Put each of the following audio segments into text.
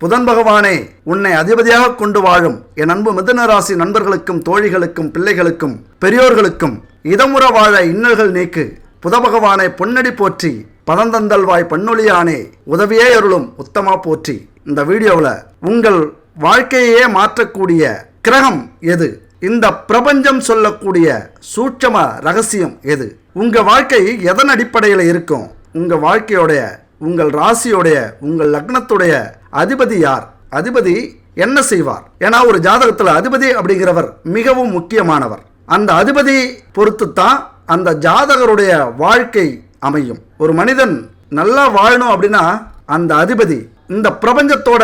புதன் பகவானே உன்னை அதிபதியாக கொண்டு வாழும் என் அன்பு மிதுன ராசி நண்பர்களுக்கும் தோழிகளுக்கும் பிள்ளைகளுக்கும் பெரியோர்களுக்கும் இதமுற வாழ இன்னல்கள் நீக்கு. புத பகவானை பொன்னடி போற்றி பதந்தந்தல்வாய் பன்னொழியானே உதவியே அருளும் உத்தமா போற்றி. இந்த வீடியோவில் உங்கள் வாழ்க்கையே மாற்றக்கூடிய கிரகம் எது, இந்த பிரபஞ்சம் சொல்லக்கூடிய சூட்சம ரகசியம் எது, உங்க வாழ்க்கை எதன் அடிப்படையில் இருக்கும், உங்க வாழ்க்கையோடைய உங்கள் ராசியோடைய உங்கள் லக்னத்துடைய அதிபதி யார், அதிபதி என்ன செய்வார். ஏன்னா ஒரு ஜாதகத்தில் அதிபதி அப்படிங்கிறவர் மிகவும் முக்கியமானவர். அந்த அதிபதி பொறுத்துத்தான் அந்த ஜாதகருடைய வாழ்க்கை அமையும். ஒரு மனிதன் நல்லா வாழணும் அப்படின்னா அந்த அதிபதி இந்த பிரபஞ்சத்தோட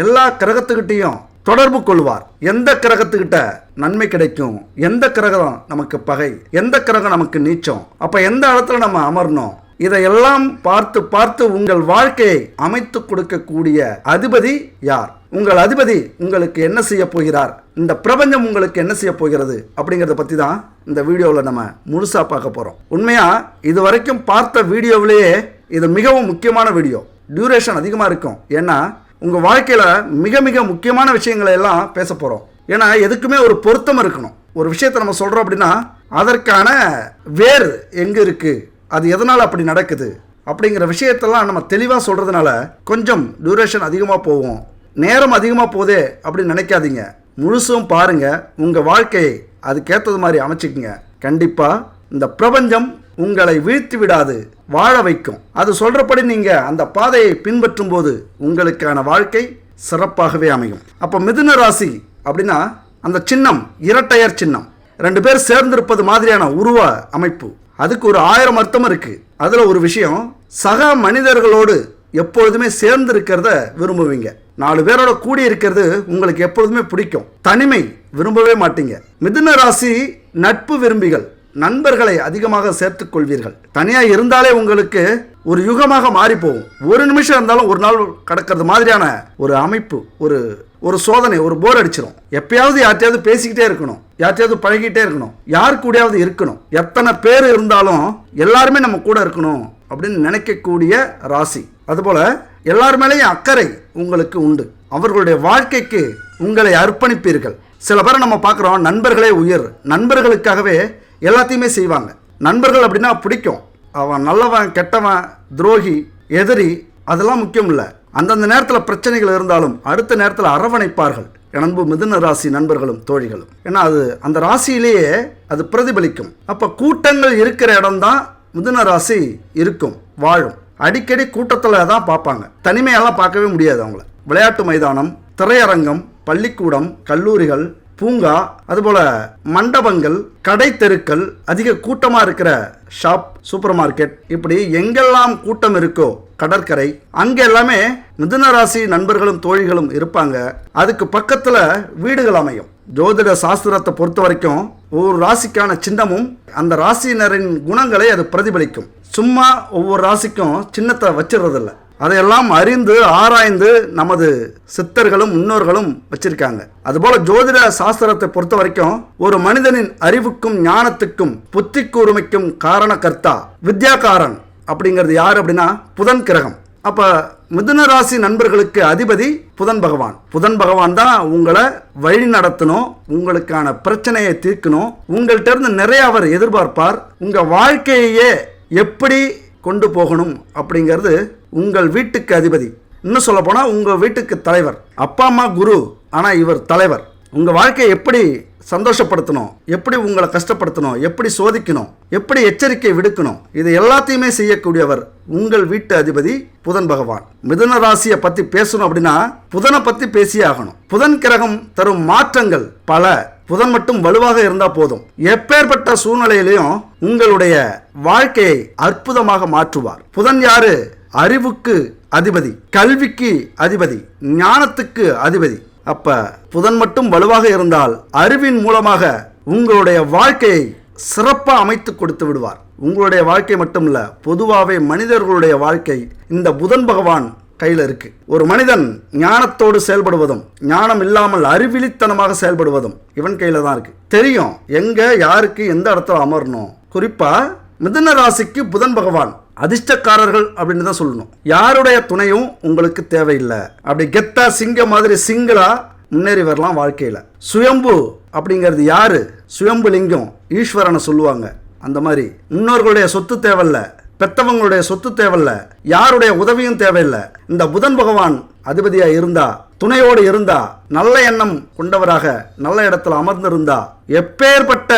எல்லா கிரகத்துக்கிட்டையும் தொடர்பு கொள்வார். எந்த கிரகத்துக்கிட்ட நன்மை கிடைக்கும், எந்த கிரகம் நமக்கு பகை, எந்த கிரகம் நமக்கு நீச்சம், அப்ப எந்த இடத்துல நம்ம அமரணும், இதையெல்லாம் பார்த்து பார்த்து உங்கள் வாழ்க்கையை அமைத்து கொடுக்கக்கூடிய அதிபதி யார், உங்கள் அதிபதி உங்களுக்கு என்ன செய்ய போகிறார், இந்த பிரபஞ்சம் உங்களுக்கு என்ன செய்ய போகிறது அப்படிங்கிறத பற்றி தான் இந்த வீடியோவில் நம்ம முழுசாக பார்க்க போகிறோம். உண்மையாக இது வரைக்கும் பார்த்த வீடியோவிலேயே இது மிகவும் முக்கியமான வீடியோ. டியூரேஷன் அதிகமாக இருக்கும். ஏன்னா உங்கள் வாழ்க்கையில் மிக மிக முக்கியமான விஷயங்களை எல்லாம் பேச போகிறோம். ஏன்னா எதுக்குமே ஒரு பொருத்தம் இருக்கணும். ஒரு விஷயத்தை நம்ம சொல்கிறோம் அப்படின்னா அதற்கான வேர் எங்கே இருக்குது, அது எதனால் அப்படி நடக்குது அப்படிங்கிற விஷயத்தெல்லாம் நம்ம தெளிவாக சொல்கிறதுனால கொஞ்சம் டியூரேஷன் அதிகமாக போகும். நேரம் அதிகமாக போதே அப்படின்னு நினைக்காதீங்க. முழுசும் பாருங்கள். உங்கள் வாழ்க்கையை அதுக்கேற்றது மாதிரி அமைச்சிக்கங்க. கண்டிப்பாக இந்த பிரபஞ்சம் உங்களை வீழ்த்தி விடாது, வாழ வைக்கும். அது சொல்கிறபடி நீங்கள் அந்த பாதையை பின்பற்றும் போது உங்களுக்கான வாழ்க்கை சிறப்பாகவே அமையும். அப்போ மிதுன ராசி அப்படின்னா அந்த சின்னம் இரட்டையர் சின்னம், ரெண்டு பேர் சேர்ந்திருப்பது மாதிரியான உருவ அமைப்பு. அதுக்கு ஒரு 1000 அர்த்தம் இருக்கு. அதுல ஒரு விஷயம், சக மனிதர்களோடு எப்பொழுதுமே சேர்ந்து இருக்கிறத விரும்புவீங்க. 4 பேரோட கூடி இருக்கிறது உங்களுக்கு எப்பொழுதுமே பிடிக்கும். தனிமை விரும்பவே மாட்டீங்க. மிதுன ராசி நட்பு விரும்பிகள், நண்பர்களை அதிகமாக சேர்த்துக் கொள்வீர்கள். தனியா இருந்தாலே உங்களுக்கு ஒரு யுகமாக மாறி போகும். ஒரு நிமிஷம் இருந்தாலும் ஒரு நாள் கடக்கிறது மாதிரியான ஒரு அமைப்பு, ஒரு சோதனை, ஒரு போர் அடிச்சிடும். எப்பயாவது யார்ட்டையாவது பேசிக்கிட்டே இருக்கணும், யார்ட்டையாவது பழகிட்டே இருக்கணும், யார் கூடயாவது இருக்கணும். எத்தனை பேர் இருந்தாலும் எல்லாருமே நம்ம கூட இருக்கணும் அப்படின்னு நினைக்கக்கூடிய ராசி. அதுபோல எல்லார் மேலேயும் அக்கறை உங்களுக்கு உண்டு. அவர்களுடைய வாழ்க்கைக்கு உங்களை அர்ப்பணிப்பீர்கள். சில பேரை நம்ம பார்க்குறோம், நண்பர்களே உயிர், நண்பர்களுக்காகவே எல்லாத்தையுமே செய்வாங்க. நண்பர்கள் அப்படின்னா பிடிக்கும். அவன் நல்லவன் கெட்டவன் துரோகி எதிரி அதெல்லாம் முக்கியம் இல்லை. அந்தந்த நேரத்தில் பிரச்சனைகள் இருந்தாலும் அடுத்த நேரத்தில் அரவணைப்பார்கள். அன்பு மிதுன ராசி நண்பர்களும் தோழிகளும். ஏன்னா அது அந்த ராசியிலேயே அது பிரதிபலிக்கும். அப்போ கூட்டங்கள் இருக்கிற இடம்தான் மிதுன ராசி இருக்கும், வாழும். அடிக்கடி கூட்டத்தில் தான் பார்ப்பாங்க, தனிமையெல்லாம் பார்க்கவே முடியாது அவங்கள. விளையாட்டு மைதானம், திரையரங்கம், பள்ளிக்கூடம், கல்லூரிகள், பூங்கா, அதுபோல மண்டபங்கள், கடை தெருக்கள், அதிக கூட்டமாக இருக்கிற ஷாப், சூப்பர் மார்க்கெட், இப்படி எங்கெல்லாம் கூட்டம் இருக்கோ, கடற்கரை, அங்கே எல்லாமே மிதுன ராசி நண்பர்களும் தோழிகளும் இருப்பாங்க. அதுக்கு பக்கத்தில் வீடுகள் அமையும். ஜோதிட சாஸ்திரத்தை பொறுத்த வரைக்கும் ஒவ்வொரு ராசிக்கான சின்னமும் அந்த ராசியினரின் குணங்களை அது பிரதிபலிக்கும். சும்மா ஒவ்வொரு ராசிக்கும் சின்னத்தை வச்சிடறதில்ல. அதையெல்லாம் அறிந்து ஆராய்ந்து நமது சித்தர்களும் முன்னோர்களும் வச்சிருக்காங்க. அதுபோல ஜோதிட சாஸ்திரத்தை பொறுத்த வரைக்கும் ஒரு மனிதனின் அறிவுக்கும் ஞானத்துக்கும் புத்தி கூர்மைக்கும் காரணகர்த்தா வித்யாகாரன் அப்படிங்கிறது யார் அப்படின்னா புதன் கிரகம். அப்ப மிதுன ராசி நண்பர்களுக்கு அதிபதி புதன் பகவான். புதன் பகவான் தான் உங்களை வழி நடத்தணும், உங்களுக்கான பிரச்சனையை தீர்க்கணும். உங்கள்கிட்ட இருந்து நிறைய அவர் எதிர்பார்ப்பார். உங்க வாழ்க்கையே எப்படி கொண்டு போகணும் அப்படிங்கிறது உங்கள் வீட்டுக்கு அதிபதி. இன்னும் சொல்ல போனால் உங்கள் வீட்டுக்கு தலைவர். அப்பா அம்மா குரு, ஆனால் இவர் தலைவர். உங்கள் வாழ்க்கையை எப்படி சந்தோஷப்படுத்தணும், எப்படி உங்களை கஷ்டப்படுத்தணும், எப்படி சோதிக்கணும், எப்படி எச்சரிக்கை விடுக்கணும், இது எல்லாத்தையுமே செய்யக்கூடியவர் உங்கள் வீட்டு அதிபதி புதன் பகவான். மிதுன ராசியை பற்றி பேசணும் அப்படின்னா புதனை பற்றி பேசியே ஆகணும். புதன் கிரகம் தரும் மாற்றங்கள் பல. புதன் மட்டும் வலுவாக இருந்தா போதும். எப்பேற்பட்ட சூழ்நிலையிலையும் உங்களுடைய வாழ்க்கையை அற்புதமாக மாற்றுவார். புதன் யாரு? அறிவுக்கு அதிபதி, கல்விக்கு அதிபதி, ஞானத்துக்கு அதிபதி. அப்ப புதன் மட்டும் வலுவாக இருந்தால் அறிவின் மூலமாக உங்களுடைய வாழ்க்கையை சிறப்பாக அமைத்து கொடுத்து விடுவார். உங்களுடைய வாழ்க்கை மட்டும் இல்ல, பொதுவாகவே மனிதர்களுடைய வாழ்க்கை இந்த புதன் பகவான் கையில் இருக்கு. ஒரு மனிதன் ஞானத்தோடு செயல்படுவதும் ஞானம் இல்லாமல் அறிவிலித்தனமாக செயல்படுவதும் இவன் கையில தான் இருக்கு. தெரியும் எங்க யாருக்கு எந்த இடத்துல அமரணும். குறிப்பா மிதுன ராசிக்கு புதன் பகவான் அதிர்ஷ்டக்காரர்கள் அப்படின்னு தான் சொல்லணும். யாருடைய துணையும் உங்களுக்கு தேவையில்லை. அப்படி கெத்தா சிங்கம் மாதிரி சிங்கிளா முன்னேறி வரலாம் வாழ்க்கையில். சுயம்பு அப்படிங்கிறது யாரு? சுயம்பு லிங்கம் ஈஸ்வரனை சொல்லுவாங்க. அந்த மாதிரி முன்னோர்களுடைய சொத்து தேவையில்ல, பெத்தவங்களுடைய சொத்து தேவையில்ல, யாருடைய உதவியும் தேவையில்லை. இந்த புதன் பகவான் அதிபதியா இருந்தா, துணையோடு இருந்தா, நல்ல எண்ணம் கொண்டவராக நல்ல இடத்துல அமர்ந்திருந்தா, எப்பேற்பட்ட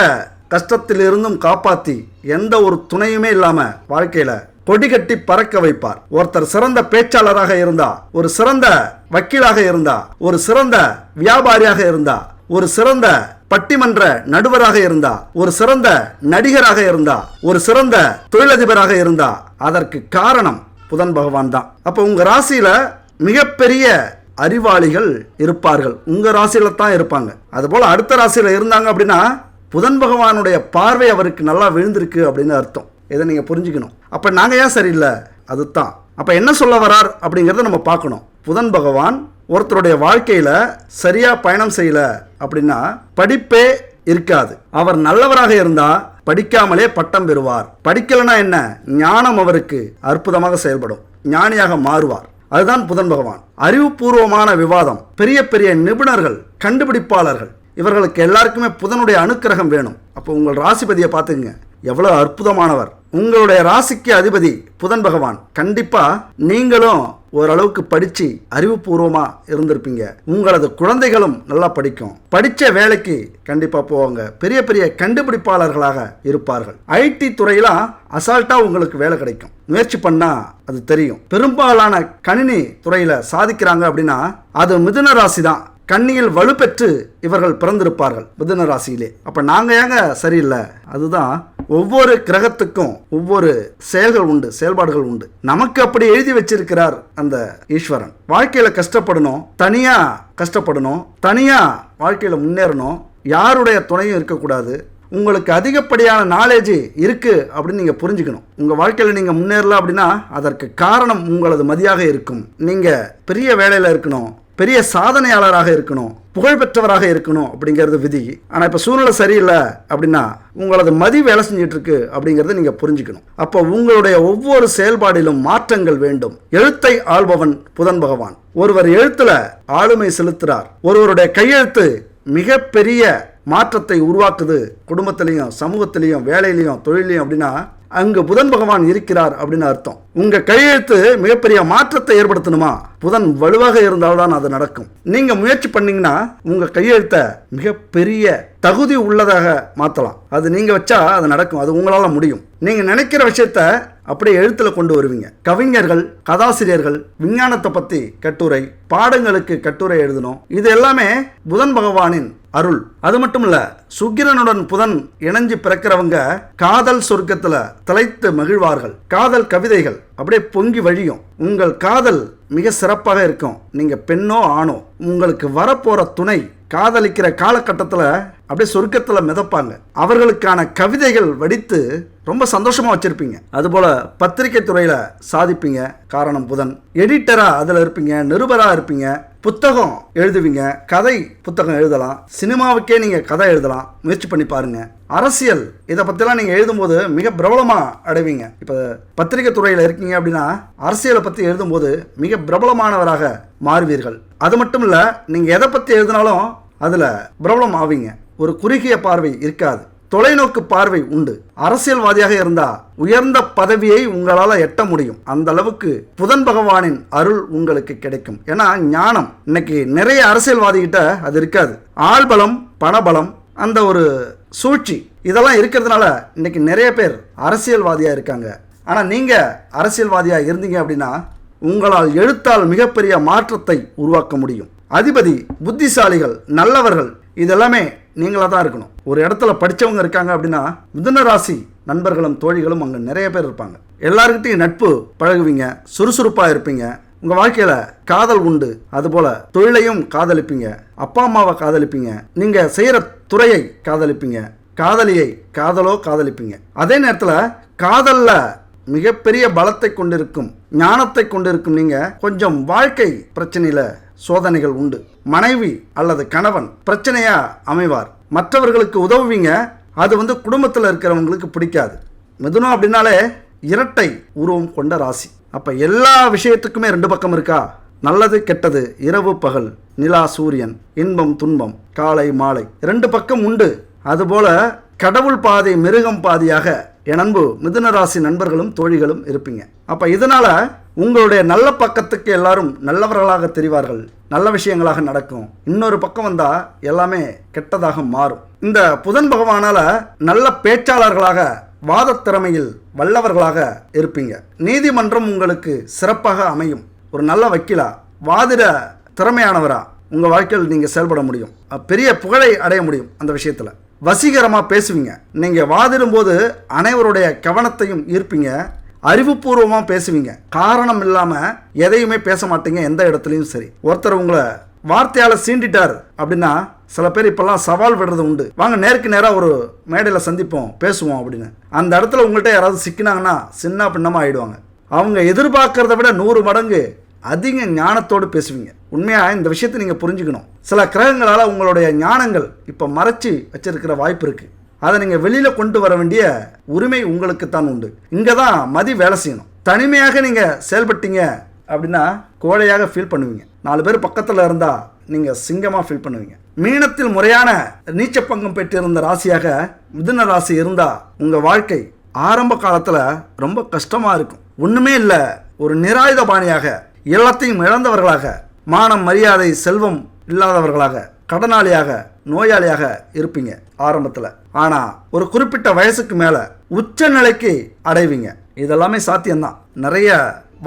கஷ்டத்தில் இருந்தும் காப்பாத்தி எந்த ஒரு துணையுமே இல்லாம வாழ்க்கையில கொடி கட்டி பறக்க வைப்பார். ஒருத்தர் சிறந்த பேச்சாளராக இருந்தா, ஒரு சிறந்த வக்கீலாக இருந்தா, ஒரு சிறந்த வியாபாரியாக இருந்தா, ஒரு சிறந்த பட்டிமன்ற நடுவராக இருந்தா, ஒரு சிறந்த நடிகராக இருந்தா, ஒரு சிறந்த தொழிலதிபராக இருந்தா, அதற்கு காரணம் புதன் பகவான் தான். அப்ப உங்க ராசியில மிகப்பெரிய அறிவாளிகள் இருப்பார்கள். உங்க ராசியில தான் இருப்பாங்க. அதுபோல அடுத்த ராசியில இருந்தாங்க அப்படின்னா புதன் பகவானுடைய பார்வை அவருக்கு நல்லா விழுந்திருக்கு அப்படின்னு அர்த்தம். இதை நீங்க புரிஞ்சுக்கணும். அப்ப நாங்க ஏன் சரியில்லை? அதுதான். அப்ப என்ன சொல்ல வரார் அப்படிங்கிறத நம்ம பார்க்கணும். புதன் பகவான் ஒருத்தருடைய வாழ்க்கையில சரியா பயணம் செய்யல அப்படின்னா படிப்பே இருக்காது. அவர் நல்லவராக இருந்தா படிக்காமலே பட்டம் பெறுவார். படிக்கலனா என்ன? ஞானம் அவருக்கு அற்புதமாக செயல்படும். ஞானியாக மாறுவார். அதுதான் புதன் பகவான். அறிவுபூர்வமான விவாதம், பெரிய பெரிய நிபுணர்கள், கண்டுபிடிப்பாளர்கள், இவர்களுக்கு எல்லாருக்குமே புதனுடைய அனுக்கிரகம் வேணும். அப்போ உங்கள் ராசிபதியை பார்த்துங்க, எவ்வளவு அற்புதமானவர். உங்களுடைய ராசிக்கு அதிபதி புதன் பகவான். கண்டிப்பா நீங்களும் ஓரளவுக்கு படிச்சு அறிவுபூர்வமா இருந்திருப்பீங்க. உங்களது குழந்தைகளும் நல்லா படிக்கும். படிச்ச வேலைக்கு கண்டிப்பா போவாங்க. பெரிய பெரிய கண்டுபிடிப்பாளர்களாக இருப்பார்கள். ஐடி துறையில அசால்ட்டா உங்களுக்கு வேலை கிடைக்கும். முயற்சி பண்ணா அது தெரியும். பெரும்பாலான கணினி துறையில சாதிக்கிறாங்க அப்படின்னா அது மிதுன ராசி தான். கண்ணியில் வலுப்பெற்று இவர்கள் பிறந்திருப்பார்கள் மிதுன ராசியிலே. அப்ப நாங்க ஏங்க சரியில்லை? அதுதான், ஒவ்வொரு கிரகத்துக்கும் ஒவ்வொரு செயல்கள் உண்டு, செயல்பாடுகள் உண்டு. நமக்கு அப்படி எழுதி வச்சிருக்கிறார் அந்த ஈஸ்வரன். வாழ்க்கையில கஷ்டப்படணும், தனியா கஷ்டப்படணும், தனியா வாழ்க்கையில முன்னேறணும், யாருடைய துணையும் இருக்கக்கூடாது. உங்களுக்கு அதிகப்படியான நாலேஜ் இருக்கு அப்படின்னு நீங்க புரிஞ்சுக்கணும். உங்க வாழ்க்கையில நீங்க முன்னேறல அப்படின்னா அதற்கு காரணம் உங்களது மதியாக இருக்கும். நீங்க பெரிய வேலையில இருக்கணும், பெரிய சாதனையாளராக இருக்கணும், புகழ்பெற்றவராக இருக்கணும் அப்படிங்கிறது விதி. ஆனால் இப்போ சூழ்நிலை சரியில்லை அப்படின்னா உங்களது மதி வேலை செஞ்சுட்டு இருக்கு அப்படிங்கிறத நீங்க புரிஞ்சுக்கணும். அப்போ உங்களுடைய ஒவ்வொரு செயல்பாடிலும் மாற்றங்கள் வேண்டும். எழுத்தை ஆள்பவன் புதன் பகவான். ஒருவர் எழுத்துல ஆளுமை செலுத்துறார். ஒருவருடைய கையெழுத்து மிகப்பெரிய மாற்றத்தை உருவாக்குது. குடும்பத்திலையும் சமூகத்திலையும் வேலையிலையும் தொழிலையும் அப்படின்னா அங்கு புதன் பகவான் இருக்கிறார் அப்படின்னு அர்த்தம். உங்க கையெழுத்து மிகப்பெரிய மாற்றத்தை ஏற்படுத்தணுமா? புதன் வலுவாக இருந்தால்தான் அது நடக்கும். நீங்க முயற்சி பண்ணீங்கன்னா உங்க கையெழுத்தை மிகப்பெரிய தகுதி உள்ளதாக மாற்றலாம். அது நீங்க வச்சா அது நடக்கும். அது உங்களால முடியும். நீங்க நினைக்கிற விஷயத்த அப்படியே எழுத்துல கொண்டு வருவீங்க. கவிஞர்கள், கதாசிரியர்கள் விஞ்ஞானத்தை பத்தி கட்டுரை, பாடங்களுக்கு கட்டுரை எழுதணும். இது எல்லாமே புதன் பகவானின் அருள். அது மட்டும் இல்ல, சுக்கிரனுடன் புதன் இணைஞ்சு பிறக்கிறவங்க காதல் சொர்க்கத்துல திளைத்து மகிழ்வார்கள். காதல் கவிதைகள் அப்படியே பொங்கி வழியும். உங்கள் காதல் மிக சிறப்பாக இருக்கும். நீங்க பெண்ணோ ஆணோ, உங்களுக்கு வரப்போற துணை காதலிக்கிற காலகட்டத்தில் அப்படியே சொர்க்கத்தில் மிதப்பாங்க. அவர்களுக்கான கவிதைகள் வடித்து ரொம்ப சந்தோஷமா வச்சிருப்பீங்க. அதுபோல பத்திரிகை துறையில சாதிப்பீங்க. காரணம் புதன். எடிட்டரா அதுல இருப்பீங்க, நிருபரா இருப்பீங்க, புத்தகம் எழுதுவீங்க, கதை புத்தகம் எழுதலாம், சினிமாவுக்கே நீங்க கதை எழுதலாம். முயற்சி பண்ணி பாருங்க. அரசியல் இதை பத்திலாம் நீங்க எழுதும்போது மிக பிரபலமா அடைவீங்க. இப்ப பத்திரிகை துறையில இருக்கீங்க அப்படின்னா அரசியலை பத்தி எழுதும்போது மிக பிரபலமானவராக மாறுவீர்கள். அது மட்டும் இல்ல, நீங்க எதை பத்தி எழுதினாலும் அதுல பிரபலம் ஆவீங்க. ஒரு குறுகிய பார்வை இருக்காது, தொலைநோக்கு பார்வை உண்டு. அரசியல்வாதியாக இருந்தா உயர்ந்த பதவியை உங்களால எட்ட முடியும். அந்த அளவுக்கு புதன் பகவானின் அருள் உங்களுக்கு கிடைக்கும். ஏன்னா ஞானம் இன்னைக்கு நிறைய அரசியல்வாதி கிட்ட அது இருக்காது. ஆள்பலம், பணபலம், அந்த ஒரு சூழ்ச்சி இதெல்லாம் இருக்கிறதுனால இன்னைக்கு நிறைய பேர் அரசியல்வாதியா இருக்காங்க. ஆனா நீங்க அரசியல்வாதியா இருந்தீங்க அப்படின்னா உங்களால் எழுத்தால் மிகப்பெரிய மாற்றத்தை உருவாக்க முடியும். அதிபதி, புத்திசாலிகள், நல்லவர்கள் இதெல்லாமே நீங்களா தான் இருக்கணும். ஒரு இடத்துல படித்தவங்க இருக்காங்க அப்படின்னா மிதுன ராசி நண்பர்களும் தோழிகளும் அங்கே நிறைய பேர் இருப்பாங்க. எல்லாருக்கிட்டையும் நட்பு பழகுவீங்க, சுறுசுறுப்பாக இருப்பீங்க. உங்கள் வாழ்க்கையில் காதல் உண்டு. அதுபோல் தொழிலையும் காதலிப்பீங்க, அப்பா அம்மாவை காதலிப்பீங்க, நீங்கள் செய்கிற துறையை காதலிப்பீங்க, காதலியை காதலோ காதலிப்பீங்க. அதே நேரத்தில் காதலில் மிகப்பெரிய பலத்தை கொண்டிருக்கும், ஞானத்தை கொண்டிருக்கும் நீங்கள் கொஞ்சம் வாழ்க்கை பிரச்சனையில் சோதனைகள் உண்டு. மனைவி அல்லது கணவன் பிரச்சனையா அமைவார். மற்றவர்களுக்கு உதவுவீங்க. அது குடும்பத்தில் இருக்கிறவங்களுக்கு பிடிக்காது. மிதுனம் அப்படின்னாலே இரட்டை உருவம் கொண்ட ராசி. அப்ப எல்லா விஷயத்துக்குமே ரெண்டு பக்கம் இருக்கா? நல்லது கெட்டது, இரவு பகல், நிலா சூரியன், இன்பம் துன்பம், காலை மாலை, ரெண்டு பக்கம் உண்டு. அதுபோல கடவுள் பாதி மிருகம் பாதியாக என் அன்பு மிதுன ராசி நண்பர்களும் தோழிகளும் இருப்பீங்க. அப்ப இதனால உங்களுடைய நல்ல பக்கத்துக்கு எல்லாரும் நல்லவர்களாக தெரிவார்கள், நல்ல விஷயங்களாக நடக்கும். இன்னொரு பக்கம் வந்தா எல்லாமே கெட்டதாக மாறும். இந்த புதன் பகவானால நல்ல பேச்சாளர்களாக, வாத திறமையில் வல்லவர்களாக இருப்பீங்க. நீதிமன்றம் உங்களுக்கு சிறப்பாக அமையும். ஒரு நல்ல வக்கீலா, வாதிட திறமையானவரா உங்க வாழ்க்கையில் நீங்க செயல்பட முடியும். பெரிய புகழை அடைய முடியும். அந்த விஷயத்துல வசீகரமா பேசுவீங்க. நீங்க வாதிடும் போது அனைவருடைய கவனத்தையும் ஈர்ப்பீங்க. அறிவுபூர்வமா பேசுவீங்க. காரணம் இல்லாம எதையுமே பேச மாட்டீங்க. எந்த இடத்துலையும் சரி. ஒருத்தர் உங்களை வார்த்தையால சீண்டிட்டார் அப்படின்னா சில பேர் இப்பெல்லாம் சவால் விடுறது உண்டு. வாங்க நேருக்கு நேராக ஒரு மேடையில் சந்திப்போம், பேசுவோம் அப்படின்னு. அந்த இடத்துல உங்கள்கிட்ட யாராவது சிக்கினாங்கன்னா சின்ன பின்னமாக ஆயிடுவாங்க. அவங்க எதிர்பார்க்கறத விட 100 மடங்கு அதிக ஞானத்தோடு பேசுவீங்க. உண்மையாக இந்த விஷயத்தை நீங்கள் புரிஞ்சுக்கணும். சில கிரகங்களால் உங்களுடைய ஞானங்கள் இப்போ மறைச்சி வச்சிருக்கிற வாய்ப்பு இருக்குது. அதை நீங்கள் வெளியில் கொண்டு வர வேண்டிய உரிமை உங்களுக்கு தான் உண்டு. இங்கே தான் மதி வேலை செய்யணும். தனிமையாக நீங்கள் செயல்பட்டீங்க அப்படின்னா கோழையாக ஃபீல் பண்ணுவீங்க. 4 பேர் பக்கத்தில் இருந்தால் நீங்கள் சிங்கமாக ஃபீல் பண்ணுவீங்க. மீனத்தில் முறையான நீச்ச பங்கம் பெற்றிருந்த ராசியாக மிதுன ராசி இருந்தால் உங்கள் வாழ்க்கை ஆரம்ப காலத்தில் ரொம்ப கஷ்டமாக இருக்கும். ஒன்றுமே இல்லை, ஒரு நிராயுதபாணியாக, எல்லாத்தையும் இழந்தவர்களாக, மானம் மரியாதை செல்வம் இல்லாதவர்களாக, கடனாளியாக, நோயாளியாக இருப்பீங்க ஆரம்பத்தில். ஆனால் ஒரு குறிப்பிட்ட வயசுக்கு மேலே உச்ச நிலைக்கு அடைவீங்க. இதெல்லாமே சாத்தியம்தான். நிறைய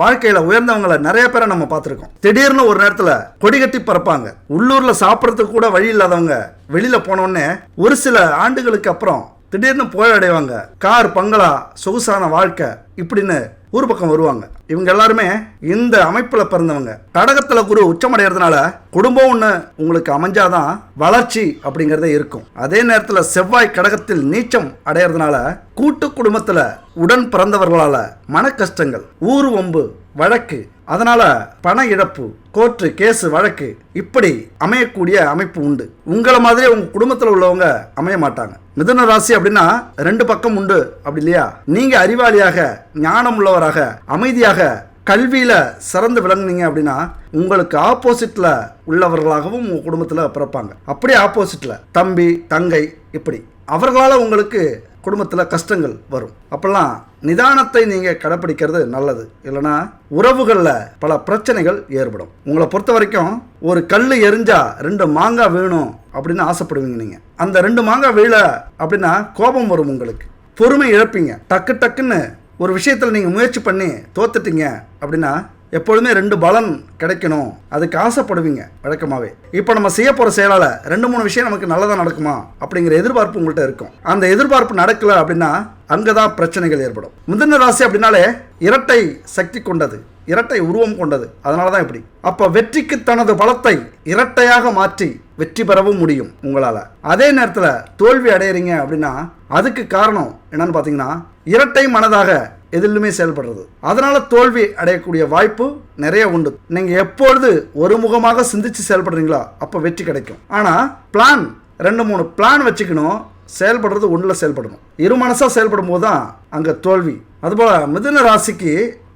வாழ்க்கையில் உயர்ந்தவங்களை நிறைய பேரை நம்ம பார்த்துருக்கோம். திடீர்னு ஒரு நேரத்தில் கொடி கட்டி பறப்பாங்க. உள்ளூரில் சாப்பிட்றதுக்கு கூட வழி இல்லாதவங்க வெளியில் போனோடனே ஒரு சில ஆண்டுகளுக்கு அப்புறம் திடீர்னு போயடைவாங்க. கார், பங்களா, சொகுசான வாழ்க்கை இப்படின்னு ஊர் பக்கம் வருவாங்க. இவங்க எல்லாருமே இந்த அமைப்பில் பிறந்தவங்க. கடகத்தில் குரு உச்சமடைகிறதுனால குடும்பம் ஒன்று உங்களுக்கு அமைஞ்சாதான் வளர்ச்சி அப்படிங்கிறதே இருக்கும். அதே நேரத்தில் செவ்வாய் கடகத்தில் நீச்சம் அடைகிறதுனால கூட்டு குடும்பத்தில் உடன் பிறந்தவர்களால மன கஷ்டங்கள், ஊர் வம்பு, வழக்கு, அதனால பண இழப்பு, கோர்ட்டு கேஸு, வழக்கு இப்படி அமையக்கூடிய அமைப்பு உண்டு. உங்களை மாதிரி உங்க குடும்பத்தில் உள்ளவங்க அமைய மாட்டாங்க. மிதுன ராசி அப்படின்னா ரெண்டு பக்கம் உண்டு, அப்படி இல்லையா? நீங்க அறிவாளியாக, ஞானம் உள்ளவராக, அமைதியாக, கல்வியில சிறந்து விளங்குனீங்க அப்படின்னா உங்களுக்கு ஆப்போசிட்ல உள்ளவர்களாகவும் உங்க குடும்பத்துல பிறப்பாங்க. அப்படியே ஆப்போசிட்ல தம்பி, தங்கை இப்படி அவர்களால் உங்களுக்கு குடும்பத்தில் கஷ்டங்கள் வரும். அப்பெல்லாம் நிதானத்தை நீங்கள் கடைப்பிடிக்கிறது நல்லது. இல்லைனா உறவுகளில் பல பிரச்சனைகள் ஏற்படும். உங்களை பொறுத்த வரைக்கும் ஒரு கல் எரிஞ்சா 2 மாங்காய் வேணும் அப்படின்னு ஆசைப்படுவீங்க. நீங்கள் அந்த 2 மாங்காய் வீழ அப்படின்னா கோபம் வரும். உங்களுக்கு பொறுமை இழப்பீங்க. டக்கு டக்குன்னு ஒரு விஷயத்தில் நீங்கள் முயற்சி பண்ணி தோத்துட்டீங்க அப்படின்னா எப்பொழுதுமே 2 பலன் கிடைக்கணும், அதுக்கு ஆசைப்படுவீங்க வழக்கமாகவே. இப்போ நம்ம செய்ய போகிற செயலால் 2-3 விஷயம் நமக்கு நல்லதாக நடக்குமா அப்படிங்கிற எதிர்பார்ப்பு உங்கள்கிட்ட இருக்கும். அந்த எதிர்பார்ப்பு நடக்கலை அப்படின்னா அங்கே தான் பிரச்சனைகள் ஏற்படும். மிதுன ராசி அப்படின்னாலே இரட்டை சக்தி கொண்டது, இரட்டை உருவம் கொண்டது. அதனால தான் இப்படி. அப்போ வெற்றிக்கு தனது பலத்தை இரட்டையாக மாற்றி வெற்றி பெறவும் முடியும் உங்களால். அதே நேரத்தில் தோல்வி அடையிறீங்க அப்படின்னா அதுக்கு காரணம் என்னன்னு பார்த்தீங்கன்னா இரட்டை மனதாக எதிலுமே செயல்படுறது. அதனால தோல்வி அடையக்கூடிய வாய்ப்பு நிறைய உண்டு. நீங்க எப்பொழுது ஒருமுகமாக சிந்திச்சு செயல்படுறீங்களோ அப்போ வெற்றி கிடைக்கும். ஆனால் பிளான் 2-3 பிளான் வச்சுக்கணும். செயல்படுறது ஒன்றில் செயல்படணும். இரு மனசா செயல்படும் போது தான் அங்கே தோல்வி. அதுபோல் மிதுன ராசிக்கு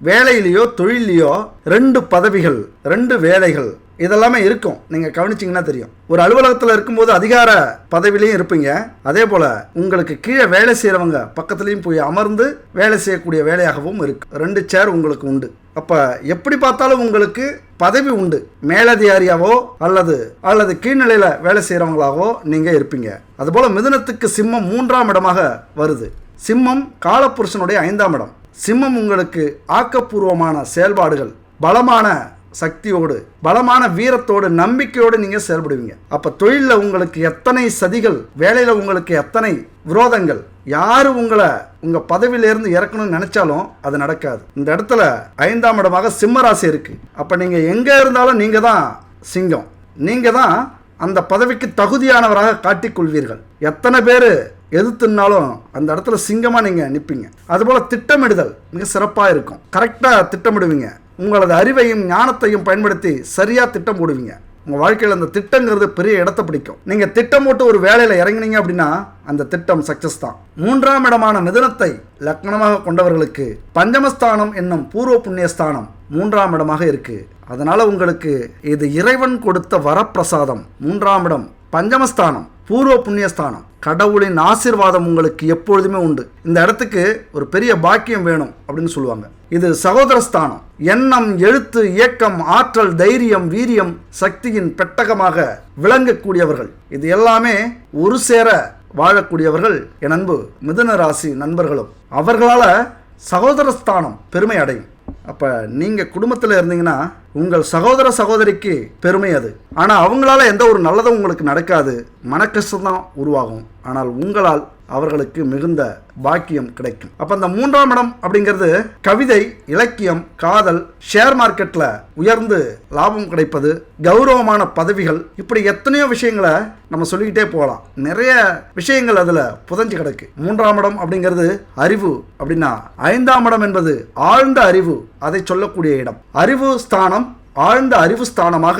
வேலையிலையோ தொழிலையோ 2 பதவிகள், 2 வேலைகள் இதெல்லாமே இருக்கும். நீங்கள் கவனிச்சிங்கன்னா தெரியும். ஒரு அலுவலகத்தில் இருக்கும்போது அதிகார பதவியிலையும் இருப்பீங்க. அதே போல் உங்களுக்கு கீழே வேலை செய்கிறவங்க பக்கத்துலேயும் போய் அமர்ந்து வேலை செய்யக்கூடிய வேலையாகவும் இருக்கு. 2 சேர் உங்களுக்கு உண்டு. அப்போ எப்படி பார்த்தாலும் உங்களுக்கு பதவி உண்டு. மேலதிகாரியாவோ அல்லது கீழ்நிலையில் வேலை செய்கிறவங்களாவோ நீங்கள் இருப்பீங்க. அதுபோல் மிதுனத்துக்கு சிம்மம் 3ஆம் இடமாக வருது. சிம்மம் காலப்புருஷனுடைய 5ஆம் இடம். சிம்மம் உங்களுக்கு ஆக்கப்பூர்வமான செயல்பாடுகள், பலமான சக்தியோடு, பலமான வீரத்தோடு, நம்பிக்கையோடு நீங்கள் செயல்படுவீங்க. அப்போ தொழிலில் உங்களுக்கு எத்தனை சதிகள், வேலையில் உங்களுக்கு எத்தனை விரோதங்கள், யார் உங்கள் பதவியிலேருந்து இறக்கணும்னு நினச்சாலும் அது நடக்காது. இந்த இடத்துல 5ஆம் இடமாக சிம்ம ராசி இருக்குது. அப்போ நீங்கள் எங்கே இருந்தாலும் நீங்கள் தான் சிங்கம். நீங்கள் தான் அந்த பதவிக்கு தகுதியானவராக காட்டிக்கொள்வீர்கள். எத்தனை பேர் எதிர்த்துனாலும் அந்த இடத்துல சிங்கமாக நீங்கள் நிற்பீங்க. அதுபோல் திட்டமிடுதல் மிக சிறப்பாக இருக்கும். கரெக்டாக திட்டமிடுவீங்க. உங்களது அறிவையும் ஞானத்தையும் பயன்படுத்தி சரியாக திட்டம் போடுவீங்க. உங்கள் வாழ்க்கையில் அந்த திட்டங்கிறது பெரிய இடத்தை பிடிக்கும். நீங்கள் திட்டம் போட்டு ஒரு வேலையில் இறங்கினீங்க அப்படின்னா அந்த திட்டம் சக்சஸ் தான். 3ஆம் இடமான மிதுனத்தை லக்னமாக கொண்டவர்களுக்கு பஞ்சமஸ்தானம் என்னும் பூர்வ புண்ணியஸ்தானம் 3ஆம் இடமாக இருக்கு. அதனால உங்களுக்கு இது இறைவன் கொடுத்த வரப்பிரசாதம். 3ஆம் இடம் பஞ்சமஸ்தானம், பூர்வ புண்ணியஸ்தானம், கடவுளின் ஆசீர்வாதம் உங்களுக்கு எப்பொழுதுமே உண்டு. இந்த இடத்துக்கு ஒரு பெரிய பாக்கியம் வேணும் அப்படின்னு சொல்லுவாங்க. இது சகோதரஸ்தானம். எண்ணம், எழுத்து, இயக்கம், ஆற்றல், தைரியம், வீரியம், சக்தியின் பெட்டகமாக விளங்கக்கூடியவர்கள். இது எல்லாமே ஒரு சேர வாழக்கூடியவர்கள் என் அன்பு மிதுன ராசி நண்பர்களும். அவர்களால் சகோதரஸ்தானம் பெருமை அடையும். அப்போ நீங்கள் குடும்பத்தில் இருந்தீங்கன்னா உங்கள் சகோதர சகோதரிக்கு பெருமை அது. ஆனால் அவங்களால எந்த ஒரு நல்லதும் உங்களுக்கு நடக்காது, மன கஷ்டம்தான் உருவாகும். ஆனால் உங்களால் அவர்களுக்கு மிகுந்த பாக்கியம் கிடைக்கும். அப்போ அந்த 3ஆம் இடம் அப்படிங்கிறது கவிதை, இலக்கியம், காதல், ஷேர் மார்க்கெட்டில் உயர்ந்து லாபம் கிடைப்பது, கௌரவமான பதவிகள், இப்படி எத்தனையோ விஷயங்களை நம்ம சொல்லிக்கிட்டே போகலாம். நிறைய விஷயங்கள் அதில் புதஞ்சு கிடக்கு. 3ஆம் இடம் அப்படிங்கிறது அறிவு அப்படின்னா 5ஆம் இடம் என்பது ஆழ்ந்த அறிவு, அதை சொல்லக்கூடிய இடம். அறிவு ஸ்தானம் ஆழ்ந்த அறிவு ஸ்தானமாக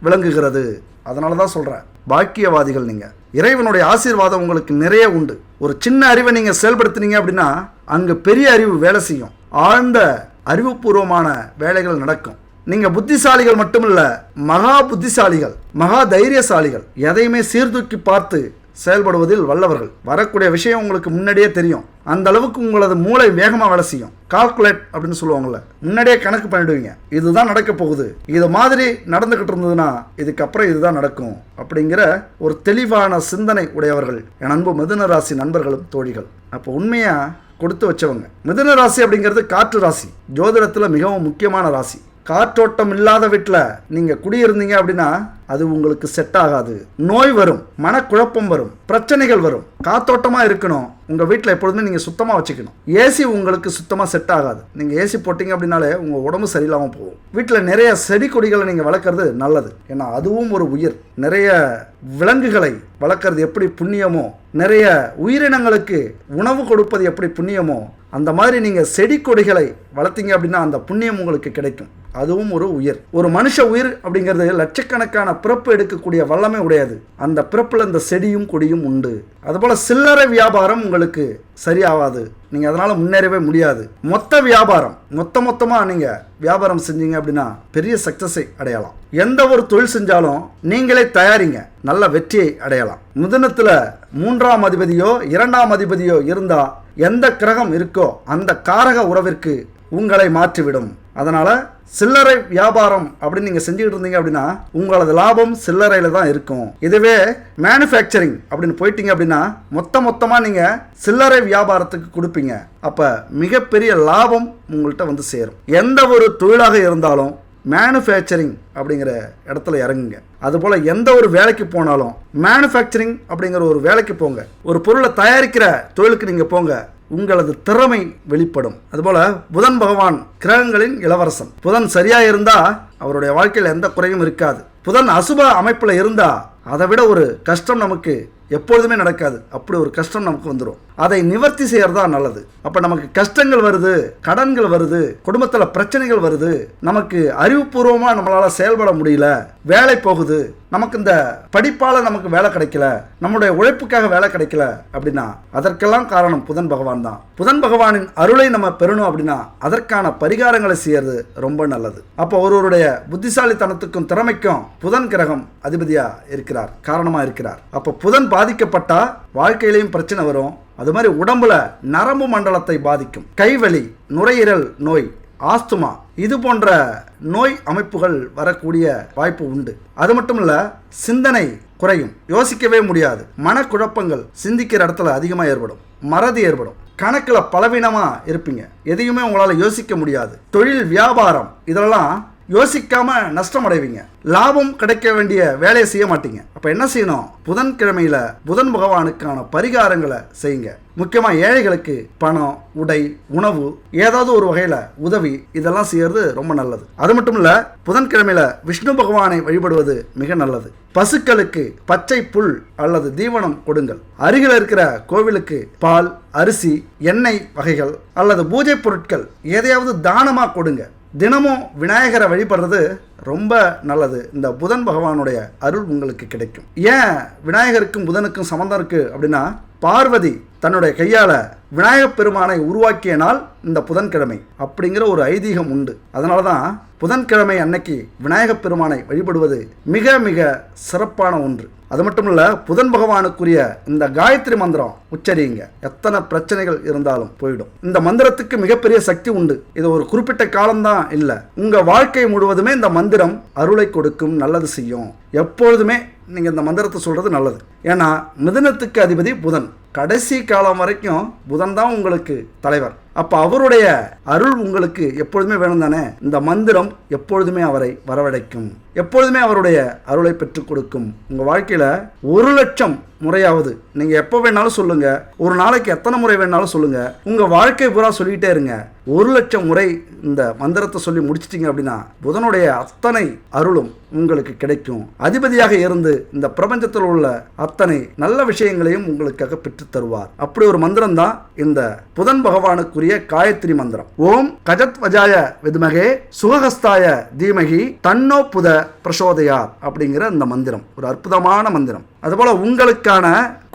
விளங்குகிறது. அதனால தான் சொல்கிறேன், பாக்கியவாதிகள் நீங்கள். இறைவனுடைய ஆசீர்வாதம் உங்களுக்கு நிறைய உண்டு. ஒரு சின்ன அறிவை நீங்கள் செயல்படுத்தினீங்க அப்படின்னா அங்கே பெரிய அறிவு வேலை செய்யும். ஆழ்ந்த அறிவுபூர்வமான வேலைகள் நடக்கும். நீங்கள் புத்திசாலிகள் மட்டுமில்ல, மகா புத்திசாலிகள், மகா தைரியசாலிகள். எதையுமே சீர்தூக்கி பார்த்து செயல்படுவதில் வல்லவர்கள். வரக்கூடிய விஷயம் உங்களுக்கு முன்னாடியே தெரியும். அந்த அளவுக்கு உங்களது மூளை வேகமாக வேலை செய்யும். கால்குலேட் அப்படின்னு சொல்லுவாங்கள்ல, முன்னாடியே கணக்கு பண்ணிடுவீங்க. இதுதான் நடக்க போகுது, இது மாதிரி நடந்துகிட்டு இருந்ததுன்னா இதுக்கப்புறம் இதுதான் நடக்கும் அப்படிங்கிற ஒரு தெளிவான சிந்தனை உடையவர்கள் என் அன்பு மிதுன ராசி நண்பர்களும் தோழிகள். அப்போ உண்மையாக கொடுத்து வச்சவங்க. மிதுன ராசி அப்படிங்கிறது காற்று ராசி, ஜோதிடத்தில் மிகவும் முக்கியமான ராசி. காற்றோட்டம் இல்லாத வீட்டில் நீங்கள் குடியிருந்தீங்க அப்படின்னா அது உங்களுக்கு செட் ஆகாது. நோய் வரும், மனக்குழப்பம் வரும், பிரச்சனைகள் வரும். காத்தோட்டமாக இருக்கணும். உங்கள் வீட்டில் எப்பொழுதுமே நீங்கள் சுத்தமாக வச்சுக்கணும். ஏசி உங்களுக்கு சுத்தமாக செட் ஆகாது. நீங்கள் ஏசி போட்டிங்க அப்படின்னாலே உங்கள் உடம்பு சரியில்லாமல் போகும். வீட்டில் நிறைய செடி கொடிகளை நீங்கள் வளர்க்குறது நல்லது. ஏன்னா அதுவும் ஒரு உயிர். நிறைய விலங்குகளை வளர்க்குறது எப்படி புண்ணியமோ, நிறைய உயிரினங்களுக்கு உணவு கொடுப்பது எப்படி புண்ணியமோ, அந்த மாதிரி நீங்கள் செடி கொடிகளை வளர்த்தீங்க அப்படின்னா அந்த புண்ணியம் உங்களுக்கு கிடைக்கும். அதுவும் ஒரு உயிர். ஒரு மனுஷ உயிர் அப்படிங்கிறது லட்சக்கணக்கான பிறப்பு எடுக்கக்கூடிய வல்லமை உடையது. அந்த பிறப்பில் இந்த செடியும் கொடியும் உண்டு. அதுபோல் சில்லறை வியாபாரம் உங்களுக்கு சரியாகாது. நீங்கள் அதனால் முன்னேறவே முடியாது. மொத்த வியாபாரம், மொத்தமாக நீங்கள் வியாபாரம் செஞ்சீங்க அப்படின்னா பெரிய சக்ஸஸை அடையலாம். எந்த ஒரு தொழில் செஞ்சாலும் நீங்களே தயாரிங்க, நல்ல வெற்றியை அடையலாம். மிதுனத்தில் 3ஆம் அதிபதியோ 2ஆம் அதிபதியோ இருந்தால் எந்த கிரகம் இருக்கோ அந்த காரக உறவிற்கு உங்களை மாற்றிவிடும். அதனால் சில்லறை வியாபாரம் அப்படின்னு நீங்கள் செஞ்சுக்கிட்டு இருந்தீங்க அப்படின்னா உங்களது லாபம் சில்லறையில் தான் இருக்கும். இதுவே மேனுஃபேக்சரிங் அப்படின்னு போயிட்டீங்க அப்படின்னா மொத்தமாக நீங்கள் சில்லறை வியாபாரத்துக்கு கொடுப்பீங்க. அப்போ மிகப்பெரிய லாபம் உங்கள்கிட்ட வந்து சேரும். எந்த ஒரு தொழிலாக இருந்தாலும் மேனுஃபேக்சரிங் அப்படிங்கிற இடத்துல இறங்குங்க. அதுபோல் எந்த ஒரு வேலைக்கு போனாலும் மேனுஃபேக்சரிங் அப்படிங்கிற ஒரு வேலைக்கு போங்க. ஒரு பொருளை தயாரிக்கிற தொழிலுக்கு நீங்கள் போங்க, உங்களது திறமை வெளிப்படும். அதுபோல் புதன் பகவான் கிரகங்களின் இளவரசன். புதன் சரியாக இருந்தால் அவருடைய வாழ்க்கையில் எந்த குறையும் இருக்காது. புதன் அசுப அமைப்பில் இருந்தால் அதை விட ஒரு கஷ்டம் நமக்கு எப்பொழுதுமே நடக்காது. அப்படி ஒரு கஷ்டம் நமக்கு வந்துடும். அதை நிவர்த்தி செய்யறதா நல்லது. அப்போ நமக்கு கஷ்டங்கள் வருது, கடன்கள் வருது, குடும்பத்தில் பிரச்சனைகள் வருது, நமக்கு அறிவுபூர்வமாக நம்மளால் செயல்பட முடியல, வேலை போகுது, நமக்கு இந்த படிப்பால் நமக்கு வேலை கிடைக்கல, நம்முடைய உழைப்புக்காக வேலை கிடைக்கல அப்படின்னா அதற்கெல்லாம் காரணம் புதன் பகவான் தான். புதன் பகவானின் அருளை நம்ம பெறணும் அப்படின்னா அதற்கான பரிகாரங்களை செய்யறது ரொம்ப நல்லது. அப்போ ஒருவருடைய புத்திசாலித்தனத்துக்கும் திறமைக்கும் புதன் கிரகம் அதிபதியா இருக்கிறார், காரணமாக இருக்கிறார். அப்போ புதன் பாதிக்கப்பட்டா வாழ்க்கையிலையும் பிரச்சனை வரும். அது மாதிரி உடம்புல நரம்பு மண்டலத்தை பாதிக்கும். கைவலி, நுரையீரல் நோய், ஆஸ்துமா, இது போன்ற நோய் அமைப்புகள் வரக்கூடிய வாய்ப்பு உண்டு. அது மட்டும் இல்ல, சிந்தனை குறையும், யோசிக்கவே முடியாது, மனக்குழப்பங்கள் சிந்திக்கிற இடத்துல அதிகமாக ஏற்படும், மறதி ஏற்படும், கணக்கில் பலவீனமாக இருப்பீங்க, எதையுமே உங்களால் யோசிக்க முடியாது. தொழில் வியாபாரம் இதெல்லாம் யோசிக்காம நஷ்டம் அடைவீங்க, லாபம் கிடைக்க வேண்டிய வேலையை செய்ய மாட்டீங்க. அப்ப என்ன செய்யணும்? புதன்கிழமையில புதன் பகவானுக்கான பரிகாரங்களை செய்யுங்க. முக்கியமா ஏழைகளுக்கு பணம், உடை, உணவு, ஏதாவது ஒரு வகையில உதவி, இதெல்லாம் செய்யறது ரொம்ப நல்லது. அது மட்டும் இல்ல, புதன்கிழமையில விஷ்ணு பகவானை வழிபடுவது மிக நல்லது. பசுக்களுக்கு பச்சை புல் அல்லது தீவனம் கொடுங்கள். அருகில் இருக்கிற கோவிலுக்கு பால், அரிசி, எண்ணெய் வகைகள் அல்லது பூஜை பொருட்கள் எதையாவது தானமா கொடுங்க. தினமும் விநாயகரை வழிபடுறது ரொம்ப நல்லது. இந்த புதன் பகவானுடைய அருள் உங்களுக்கு கிடைக்கும். ஏன் விநாயகருக்கும் புதனுக்கும் சம்பந்தம் இருக்கு அப்படின்னா, பார்வதி தன்னுடைய கையால் விநாயகப் பெருமானை உருவாக்கிய நாள் இந்த புதன்கிழமை அப்படிங்கிற ஒரு ஐதீகம் உண்டு. அதனால தான் புதன்கிழமை அன்னைக்கு விநாயகப் பெருமானை வழிபடுவது மிக மிக சிறப்பான ஒன்று. அது மட்டும் இல்லை, புதன் பகவானுக்குரிய இந்த காயத்ரி மந்திரம் உச்சரியுங்க. எத்தனை பிரச்சனைகள் இருந்தாலும் போயிடும். இந்த மந்திரத்துக்கு மிகப்பெரிய சக்தி உண்டு. இது ஒரு குறிப்பிட்ட காலம்தான் இல்லை, உங்கள் வாழ்க்கை முழுவதுமே இந்த மந்திரம் அருளை கொடுக்கும், நல்லது செய்யும். எப்பொழுதுமே நீங்கள் இந்த மந்திரத்தை சொல்கிறது நல்லது. ஏன்னா மிதுனத்துக்கு அதிபதி புதன். கடைசி காலம் வரைக்கும் புதன் தான் உங்களுக்கு தலைவர். அப்போ அவருடைய அருள் உங்களுக்கு எப்பொழுதுமே வேணும் தானே. இந்த மந்திரம் எப்பொழுதுமே அவரை வரவழைக்கும், எப்பொழுதுமே அவருடைய அருளை பெற்றுக் கொடுக்கும். உங்கள் வாழ்க்கையில் 1,00,000 முறையாவது நீங்கள் எப்போ வேணாலும் சொல்லுங்கள். ஒரு நாளைக்கு எத்தனை முறை வேணாலும் சொல்லுங்கள். உங்கள் வாழ்க்கை பூரா சொல்லிகிட்டே இருங்க. 1,00,000 முறை இந்த மந்திரத்தை சொல்லி முடிச்சிட்டிங்க அப்படின்னா புதனுடைய அத்தனை அருளும் உங்களுக்கு கிடைக்கும். அதிபதியாக இருந்து இந்த பிரபஞ்சத்தில் உள்ள அத்தனை நல்ல விஷயங்களையும் உங்களுக்காக பெற்றுத் தருவார். அப்படி ஒரு மந்திரம் தான் இந்த புதன் பகவானுக்குரிய காயத்ரி மந்திரம். ஓம் கஜத்வஜாய வித்மகே சுகஹஸ்தாய தீமகி தன்னோ புத பிரசோதயாத் அப்படிங்கிற இந்த மந்திரம் ஒரு அற்புதமான மந்திரம். அதுபோல உங்களுக்கான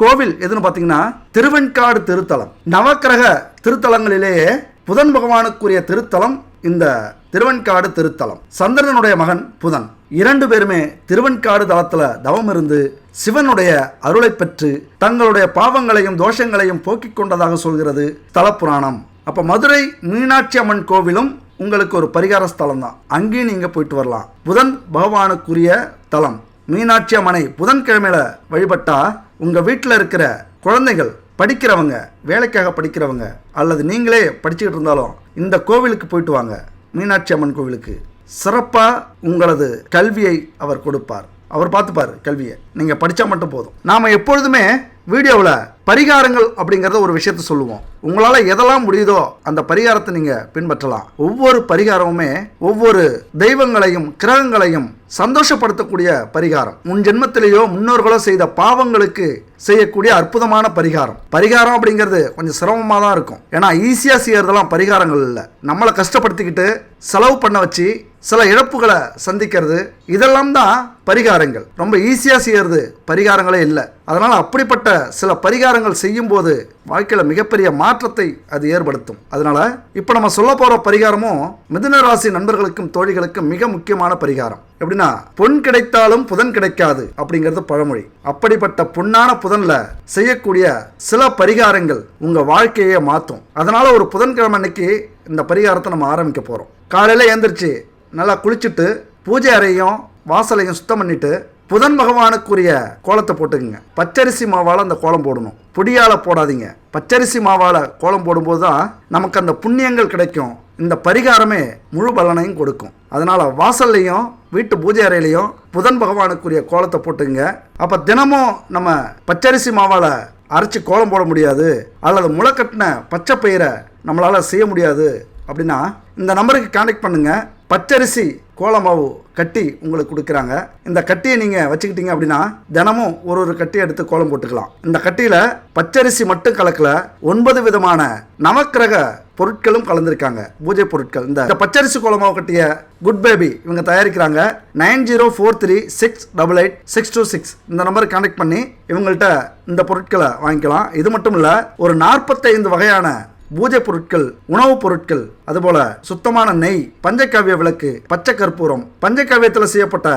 கோவில் எதுன்னு பார்த்தீங்கன்னா திருவெண்காடு திருத்தலம். நவக்கிரக திருத்தலங்களிலேயே புதன் பகவானுக்குரிய திருத்தலம் இந்த திருவெண்காடு திருத்தலம். சந்திரனுடைய மகன் புதன். 2 பேருமே திருவெண்காடு தலத்தில் தவம் இருந்து சிவனுடைய அருளை பெற்று தங்களுடைய பாவங்களையும் தோஷங்களையும் போக்கிக் கொண்டதாக சொல்கிறது ஸ்தல புராணம். அப்போ மதுரை மீனாட்சி அம்மன் கோவிலும் உங்களுக்கு ஒரு பரிகார ஸ்தலம் தான். அங்கேயும் நீங்கள் போயிட்டு வரலாம். புதன் பகவானுக்குரிய தலம் மீனாட்சி அம்மனை புதன்கிழமையில வழிபட்டா உங்கள் வீட்டில் இருக்கிற குழந்தைகள், படிக்கிறவங்க, வேலைக்காக படிக்கிறவங்க அல்லது நீங்களே படிச்சுக்கிட்டு இருந்தாலும் இந்த கோவிலுக்கு போயிட்டு வாங்க. மீனாட்சி அம்மன் கோவிலுக்கு சிறப்பாக உங்களது கல்வியை அவர் கொடுப்பார். அவர் பார்த்துப்பார் கல்வியை. நீங்கள் படித்தா மட்டும் போதும். நாம் எப்பொழுதுமே வீடியோவில் பரிகாரங்கள் அப்படிங்கிறத ஒரு விஷயத்த சொல்லுவோம். உங்களால் எதெல்லாம் முடியுதோ அந்த பரிகாரத்தை நீங்கள் பின்பற்றலாம். ஒவ்வொரு பரிகாரமுமே ஒவ்வொரு தெய்வங்களையும் கிரகங்களையும் சந்தோஷப்படுத்தக்கூடிய பரிகாரம். முன் ஜென்மத்திலேயோ முன்னோர்களோ செய்த பாவங்களுக்கு செய்யக்கூடிய அற்புதமான பரிகாரம். பரிகாரம் அப்படிங்கிறது கொஞ்சம் சிரமமாக தான் இருக்கும். ஏன்னா ஈஸியாக செய்யறதெல்லாம் பரிகாரங்கள் இல்லை. நம்மளை கஷ்டப்படுத்திக்கிட்டு செலவு பண்ண வச்சு சில இழப்புகளை சந்திக்கிறது, இதெல்லாம் தான் பரிகாரங்கள். ரொம்ப ஈஸியாக செய்யறது பரிகாரங்களே இல்லை. அதனால் அப்படிப்பட்ட சில பரிகாரங்கள் செய்யும்போது வாழ்க்கையில் மிகப்பெரிய மாற்றத்தை அது ஏற்படுத்தும். அதனால் இப்போ நம்ம சொல்ல போகிற பரிகாரமும் மிதுன ராசி நண்பர்களுக்கும் தோழிகளுக்கும் மிக முக்கியமான பரிகாரம். எப்படின்னா, பொன் கிடைத்தாலும் புதன் கிடைக்காது அப்படிங்கிறது பழமொழி. அப்படிப்பட்ட பொன்னான புதன்ல செய்யக்கூடிய சில பரிகாரங்கள் உங்கள் வாழ்க்கையை மாற்றும். அதனால் ஒரு புதன்கிழமை அன்னைக்கு இந்த பரிகாரத்தை நம்ம ஆரம்பிக்க போகிறோம். காலையில் எழுந்திரிச்சு நல்லா குளிச்சுட்டு பூஜை அறையும் வாசலையும் சுத்தம் பண்ணிட்டு புதன் பகவானுக்குரிய கோலத்தை போட்டுக்குங்க. பச்சரிசி மாவால் அந்த கோலம் போடணும், பொடியால் போடாதீங்க. பச்சரிசி மாவால் கோலம் போடும்போது தான் நமக்கு அந்த புண்ணியங்கள் கிடைக்கும். இந்த பரிகாரமே முழு பலனையும் கொடுக்கும். அதனால் வாசல்லையும் வீட்டு பூஜை அறையிலையும் புதன் பகவானுக்குரிய கோலத்தை போட்டுங்க. அப்போ தினமும் நம்ம பச்சரிசி மாவால் அரைச்சி கோலம் போட முடியாது அல்லது முளைக்கட்டின பச்சை பயிரை நம்மளால் செய்ய முடியாது அப்படின்னா இந்த நம்பருக்கு கான்டாக்ட் பண்ணுங்கள். பச்சரிசி கோலமாவு கட்டி உங்களுக்கு கொடுக்குறாங்க. இந்த கட்டியை நீங்கள் வச்சுக்கிட்டீங்க அப்படின்னா தினமும் ஒரு கட்டியை எடுத்து கோலம் போட்டுக்கலாம். இந்த கட்டியில் பச்சரிசி மட்டும் கலக்கல, 9 விதமான நவக்கிரக பொருட்களும் கலந்துருக்காங்க, பூஜை பொருட்கள். இந்த பச்சரிசி கோலமாவு கட்டிய குட் பேபி இவங்க தயாரிக்கிறாங்க. 904336888626 இந்த நம்பருக்கு கான்டாக்ட் பண்ணி இவங்கள்ட்ட இந்த பொருட்களை வாங்கிக்கலாம். இது மட்டும் இல்லை, ஒரு 45 வகையான பூஜை பொருட்கள், உணவுப் பொருட்கள், அதுபோல சுத்தமான நெய், பஞ்சகாவிய விளக்கு, பச்சை கற்பூரம், பஞ்சகாவியத்தில் செய்யப்பட்ட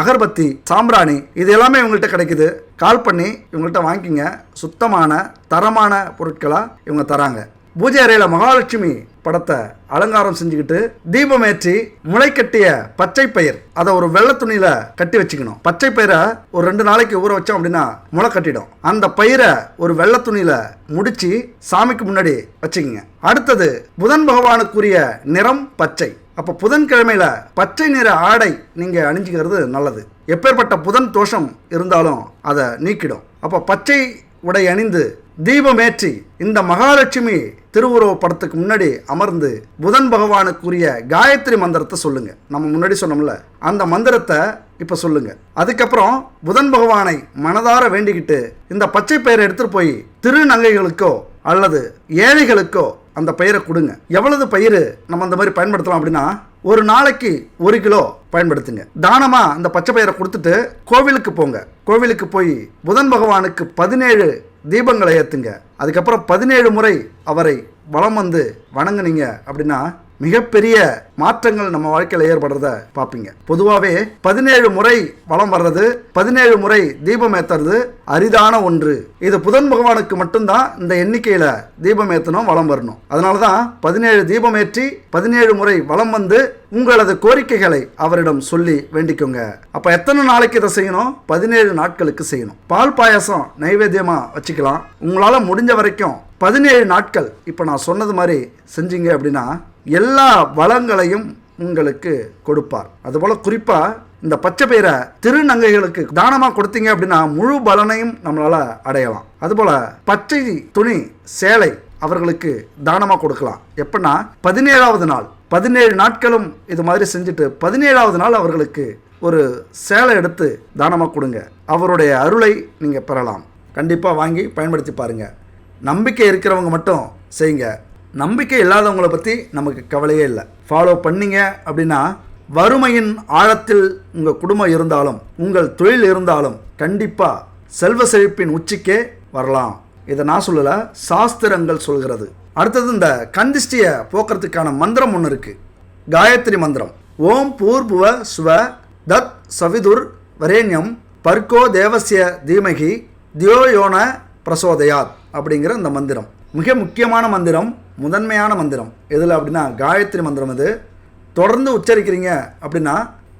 அகர்பத்தி, சாம்பிராணி, இது எல்லாமே இவங்கள்ட்ட கிடைக்குது. கால் பண்ணி இவங்கள்ட்ட வாங்கிக்கிங்க. சுத்தமான தரமான பொருட்களாக இவங்க தராங்க. பூஜை அறையில் மகாலட்சுமி படத்தை அலங்காரம் செஞ்சுக்கிட்டு தீபம் ஏற்றி முளை கட்டிய பச்சை பயிர் அதை ஒரு வெள்ளை துணியில கட்டி வச்சுக்கணும். பச்சை பயிரை ஒரு 2 நாளைக்கு ஊற வச்சோம் அப்படின்னா முளை கட்டிடும். அந்த பயிரை ஒரு வெள்ளை துணியில முடிச்சு சாமிக்கு முன்னாடி வச்சுக்கோங்க. அடுத்தது புதன் பகவானுக்குரிய நிறம் பச்சை. அப்போ புதன்கிழமையில பச்சை நிற ஆடை நீங்க அணிஞ்சுக்கிறது நல்லது. எப்பேற்பட்ட புதன் தோஷம் இருந்தாலும் அதை நீக்கிடும். அப்போ பச்சை உடை அணிந்து தீபமேற்றி இந்த மகாலட்சுமி திருவுருவ படத்துக்கு முன்னாடி அமர்ந்து புதன் பகவானுக்குரிய காயத்ரி மந்திரத்தை சொல்லுங்க. நம்ம முன்னாடி சொன்னோம்ல அந்த மந்திரத்தை இப்ப சொல்லுங்க. அதுக்கப்புறம் புதன் பகவானை மனதார வேண்டிக்கிட்டு இந்த பச்சை பயிரை எடுத்துட்டு போய் திருநங்கைகளுக்கோ அல்லது ஏழைகளுக்கோ அந்த பயிரை கொடுங்க. எவ்வளவு பயிர் நம்ம அந்த மாதிரி பயன்படுத்தலாம் அப்படின்னா, ஒரு நாளைக்கு 1 கிலோ பயன்படுத்துங்க. தானமா அந்த பச்சை பயிரை கொடுத்துட்டு கோவிலுக்கு போங்க. கோவிலுக்கு போய் புதன் பகவானுக்கு 17 தீபங்களை ஏற்றுங்க. அதுக்கப்புறம் 17 முறை அவரை வலம் வந்து வணங்குனீங்க அப்படின்னா மிகப்பெரிய மாற்றங்கள் நம்ம வாழ்க்கையில் ஏற்படுறத பார்ப்பீங்க. பொதுவாகவே 17 முறை வலம் வர்றது, 17 முறை தீபம் ஏற்றுறது அரிதான ஒன்று. இது புதன் பகவானுக்கு மட்டும்தான் இந்த எண்ணிக்கையில் தீபம் ஏற்றணும், வலம் வரணும். அதனால தான் 17 தீபம் ஏற்றி 17 முறை வலம் வந்து உங்களது கோரிக்கைகளை அவரிடம் சொல்லி வேண்டிக்கோங்க. அப்போ எத்தனை நாளைக்கு இதை செய்யணும்? 17 நாட்களுக்கு செய்யணும். பால் பாயாசம் நைவேத்தியமாக வச்சுக்கலாம். உங்களால் முடிஞ்ச வரைக்கும் 17 நாட்கள் இப்போ நான் சொன்னது மாதிரி செஞ்சீங்க அப்படின்னா எல்லா வளங்களையும் உங்களுக்கு கொடுப்பார். அதுபோல் குறிப்பாக இந்த பச்சை பயிரை திருநங்கைகளுக்கு தானமாக கொடுத்தீங்க அப்படின்னா முழு பலனையும் நம்மளால் அடையலாம். அதுபோல் பச்சை துணி சேலை அவர்களுக்கு தானமாக கொடுக்கலாம். எப்படின்னா 17வது நாள் 17 நாட்களும் இது மாதிரி செஞ்சுட்டு 17வது நாள் அவர்களுக்கு ஒரு சேலை எடுத்து தானமாக கொடுங்க. அவருடைய அருளை நீங்கள் பெறலாம். கண்டிப்பாக வாங்கி பயன்படுத்தி பாருங்கள். நம்பிக்கை இருக்கிறவங்க மட்டும் செய்யுங்க. நம்பிக்கை இல்லாதவங்களை பற்றி நமக்கு கவலையே இல்லை. ஃபாலோ பண்ணிங்க அப்படின்னா வறுமையின் ஆழத்தில் உங்கள் குடும்பம் இருந்தாலும் உங்கள் தொழில் இருந்தாலும் கண்டிப்பாக செல்வ செழிப்பின் உச்சிக்கே வரலாம். இதை நான் சொல்லலை, சாஸ்திரங்கள் சொல்கிறது. அடுத்தது இந்த கந்திஷ்டியை போக்குறதுக்கான மந்திரம் ஒன்று இருக்குது. காயத்ரி மந்திரம். ஓம் பூர்புவ ஸ்வ தத் சவிதுர் வரேண்யம் பர்கோ தேவசிய தீமகி தியோயோன பிரசோதயாத் அப்படிங்கிற இந்த மந்திரம் மிக முக்கியமான மந்திரம், முதன்மையான மந்திரம். எதில் அப்படின்னா காயத்ரி மந்திரம். இது தொடர்ந்து உச்சரிக்கிறீங்க அப்படின்னா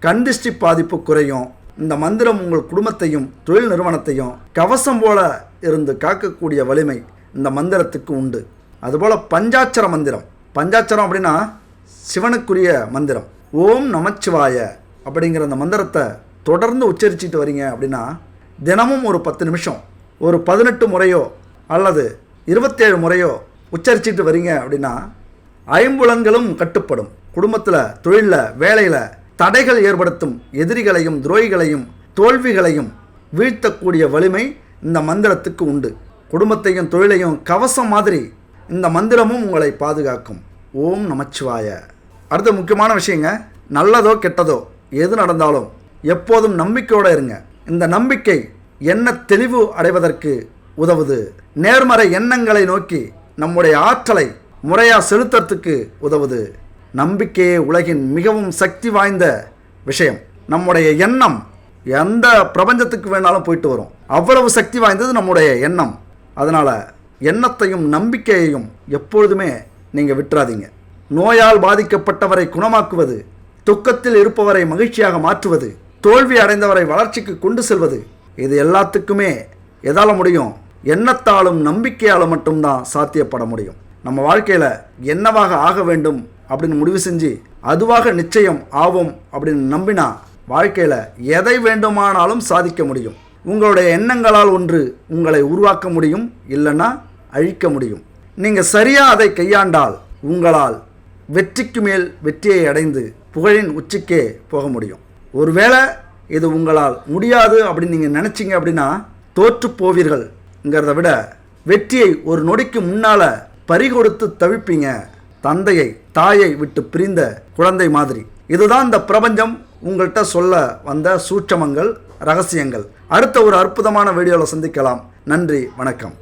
கந்திஷ்டி பாதிப்பு குறையும். இந்த மந்திரம் உங்கள் குடும்பத்தையும் தொழில் நிறுவனத்தையும் கவசம் போல இருந்து காக்கக்கூடிய வலிமை இந்த மந்திரத்துக்கு உண்டு. அதுபோல் பஞ்சாட்சர மந்திரம். பஞ்சாட்சரம் அப்படின்னா சிவனுக்குரிய மந்திரம். ஓம் நமச்சிவாய அப்படிங்கிற அந்த மந்திரத்தை தொடர்ந்து உச்சரிச்சிட்டு வரீங்க அப்படின்னா தினமும் ஒரு 10 நிமிஷம் ஒரு 18 முறையோ அல்லது 27 முறையோ உச்சரிச்சிட்டு வரீங்க அப்படின்னா ஐம்புலன்களும் கட்டுப்படும். குடும்பத்தில், தொழிலில், வேலையில் தடைகள் ஏற்படுத்தும் எதிரிகளையும் துரோகிகளையும் தோல்விகளையும் வீழ்த்தக்கூடிய வலிமை இந்த மந்திரத்துக்கு உண்டு. குடும்பத்தையும் தொழிலையும் கவசம் மாதிரி இந்த மந்திரமும் உங்களை பாதுகாக்கும். ஓம் நமச்சிவாய. அடுத்த முக்கியமான விஷயங்க, நல்லதோ கெட்டதோ எது நடந்தாலும் எப்போதும் நம்பிக்கையோடு இருங்க. இந்த நம்பிக்கை எண்ண தெளிவு அடைவதற்கு உதவுது. நேர்மறை எண்ணங்களை நோக்கி நம்முடைய ஆற்றலை முறையாக செலுத்துறதுக்கு உதவுது. நம்பிக்கையே உலகின் மிகவும் சக்தி வாய்ந்த விஷயம். நம்முடைய எண்ணம் எந்த பிரபஞ்சத்துக்கு வேணாலும் போயிட்டு வரும். அவ்வளவு சக்தி வாய்ந்தது நம்முடைய எண்ணம். அதனால் எண்ணத்தையும் நம்பிக்கையையும் எப்பொழுதுமே நீங்கள் விட்டுறாதீங்க. நோயால் பாதிக்கப்பட்டவரை குணமாக்குவது, துக்கத்தில் இருப்பவரை மகிழ்ச்சியாக மாற்றுவது, தோல்வி அடைந்தவரை வளர்ச்சிக்கு கொண்டு செல்வது, இது எல்லாத்துக்குமே எதால் முடியும்? எண்ணத்தாலும் நம்பிக்கையால் மட்டும்தான் சாத்தியப்பட முடியும். நம்ம வாழ்க்கையில் என்னவாக ஆக வேண்டும் அப்படின்னு முடிவு செஞ்சு அதுவாக நிச்சயம் ஆகும் அப்படின்னு நம்பினா வாழ்க்கையில் எதை வேண்டுமானாலும் சாதிக்க முடியும். உங்களுடைய எண்ணங்களால் ஒன்று உங்களை உருவாக்க முடியும், இல்லைன்னா அழிக்க முடியும். நீங்கள் சரியாக அதை கையாண்டால் உங்களால் வெற்றிக்கு மேல் வெற்றியை அடைந்து புகழின் உச்சிக்கே போக முடியும். ஒருவேளை இது உங்களால் முடியாது அப்படின்னு நீங்கள் நினச்சிங்க அப்படின்னா தோற்று போவீர்கள்ங்கிறத விட வெற்றியை ஒரு நொடிக்கு முன்னால் பறிகொடுத்து தவிப்பீங்க. தந்தையை தாயை விட்டு பிரிந்த குழந்தை மாதிரி. இதுதான் இந்த பிரபஞ்சம் உங்கள்கிட்ட சொல்ல வந்த சூட்சமங்கள், ரகசியங்கள். அடுத்த ஒரு அற்புதமான வீடியோவில் சந்திக்கலாம். நன்றி, வணக்கம்.